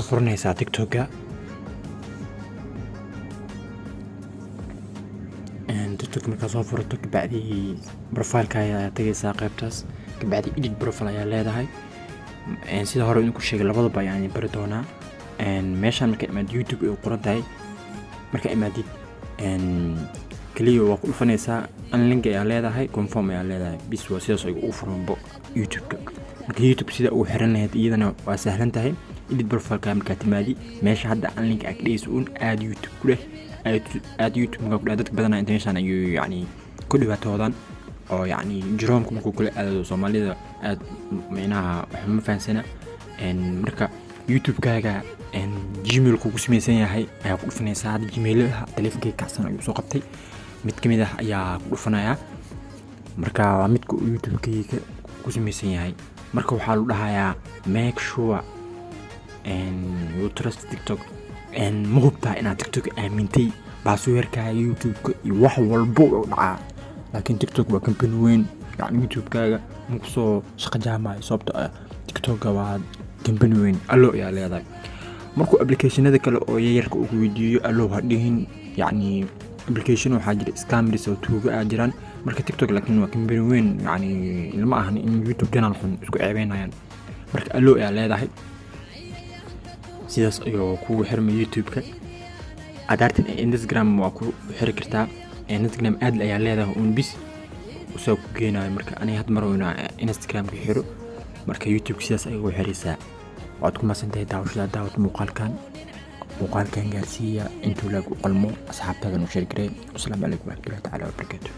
furanaysaa TikTok-ga TikTok markaa soo furato kabacdi profile-ka ayaa tagaysaa qaybtaas kabacdi edit profile ayaa leedahay sida hore inuu ku sheegay labadaba ayaan bari doonaa meeshaan marka imaad YouTube ay qoran tahay marka imaadid kaliya waa ku dhufanaysaa link ayaa leedahay confirm ayaa leedahay bis waa sidaas ay u furanbo YouTube-ka marka YouTube sida uu xiran lahayd iyadana waa sahlan tahay edit profile-ka marka timaadi meesha hadda link aad dhigayso aad YouTube ku leh aad YouTube marka ku dad badan international ayuu yani ku dhibaatoodan oo yani Chrome markuu kula aado Soomaalida aad meena wax ma fahansana marka YouTube-kaaga Gmail ku samaysan yahay ayaa ku dhufanaysaa Gmail-ha telefoonka kacsan ayuu soo qabtay mid kamid ah ayaa ku dhufanaya marka waa midka YouTube-kaaga ku samaysan yahay marka waxaa lu dhahayaa make sure you trust TikTok ma hubtaa inaad TikTok aamintay password-ka YouTube-ka iyo wax walba oo dhacaa laakiin TikTok waa company weyn yani YouTube-kaaga ma ku soo shaqo jaamay sababtoo ah TikTok-ga waa company weyn allo ayaa leedahay markuu application-ada kale oo yarka ugu weydiiyo allo ha dhihin yani application waxaa jira scammers oo tuuga jiraan marka TikTok laakiin waa company weyn yani lama ahan in YouTube channel xun isku ceebeynayaan marka allo ayaa leedahay sidaas ayuu ku xirmay YouTube-ka adartin Instagram waa ku xiri kartaa Instagram aad ayaa leedahay bis soo ku geenayo marka aniga had mar weynaa Instagram ka xiro marka YouTube sidaas ayuu xirisaa waad ku masantahay daawashada muuqaalkan gaarsiiya intuu lagu qalmo asxaabtaada u sheer gareey. Assalaamu calaykum warahmatullaahi taala wabarakaatuh.